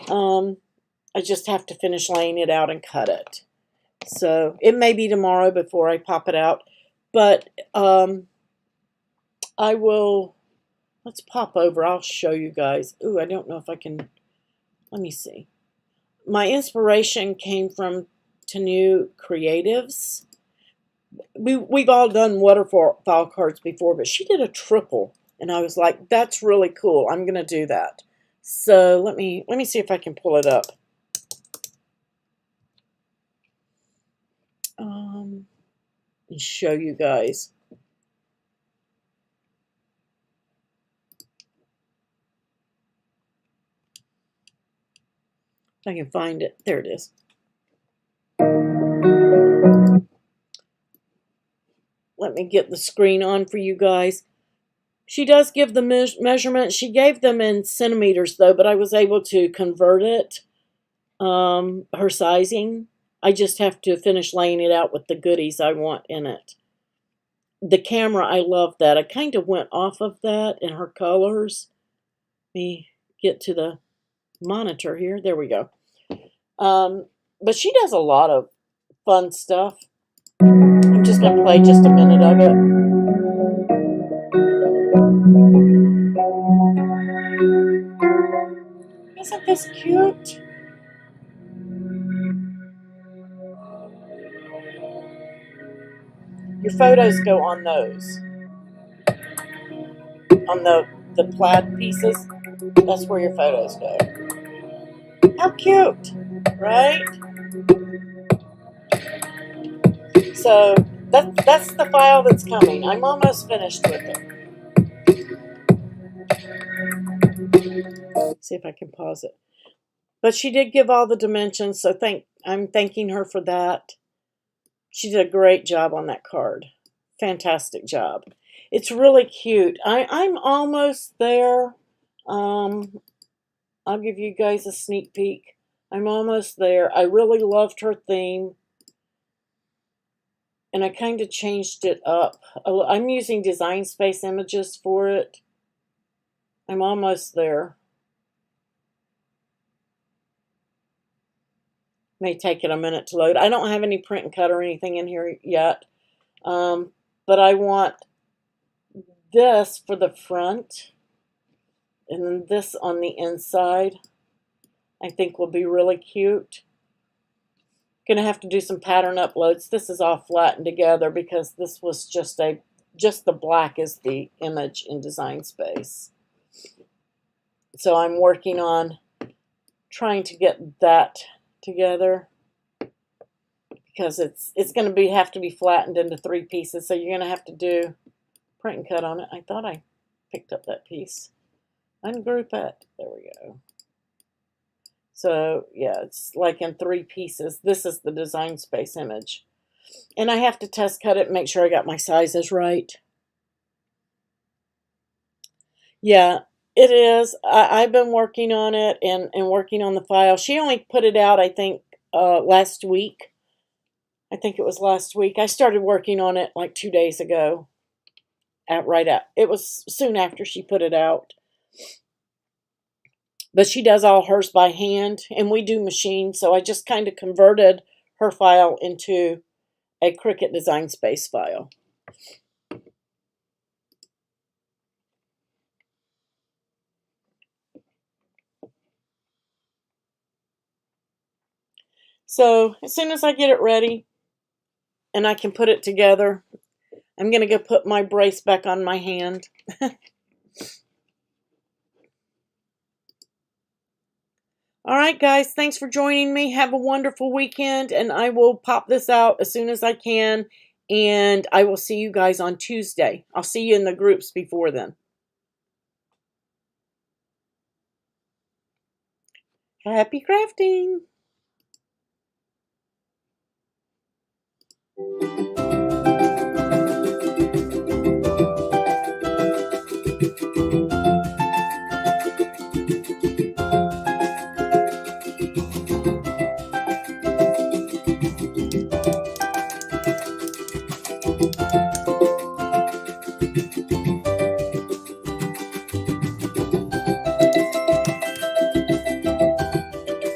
I just have to finish laying it out and cut it. So it may be tomorrow before I pop it out. But I will, let's pop over. I'll show you guys. Ooh, I don't know if I can, let me see. My inspiration came from Tanu Creatives. We've all done waterfall cards before, but she did a triple. And I was like, that's really cool. I'm going to do that. So let me see if I can pull it up. And show you guys. If I can find it. There it is. Let me get the screen on for you guys. She does give the measurements. She gave them in centimeters, though, but I was able to convert it, her sizing. I just have to finish laying it out with the goodies I want in it. The camera, I love that. I kind of went off of that in her colors. Let me get to the monitor here. There we go. But she does a lot of fun stuff. I'm just going to play just a minute of it. Isn't this cute? Your photos go on those. On the plaid pieces, that's where your photos go. How cute, right? So that's the file that's coming. I'm almost finished with it. Let's see if I can pause it. But she did give all the dimensions, so I'm thanking her for that. She did a great job on that card. Fantastic job. It's really cute. I'm almost there. I'll give you guys a sneak peek. I'm almost there. I really loved her theme. And I kind of changed it up. I'm using designspace images for it. I'm almost there. May take it a minute to load. I don't have any print and cut or anything in here yet. But I want this for the front. And then this on the inside. I think will be really cute. Gonna have to do some pattern uploads. This is all flattened together because this was just the black is the image in Designspace. So I'm working on trying to get that together because it's going to have to be flattened into 3 pieces. So you're going to have to do print and cut on it. I thought I picked up that piece. Ungroup it. There we go. So yeah, it's like in 3 pieces. This is the Designspace image. And I have to test cut it and make sure I got my sizes right. Yeah, It is. I've been working on it and working on the file. She only put it out, I think, last week. I think it was last week. I started working on it like 2 days ago. It was soon after she put it out. But she does all hers by hand, and we do machine. So I just kind of converted her file into a Cricut Designspace file. So as soon as I get it ready and I can put it together, I'm going to go put my brace back on my hand. All right, guys, thanks for joining me. Have a wonderful weekend, and I will pop this out as soon as I can, and I will see you guys on Tuesday. I'll see you in the groups before then. Happy crafting!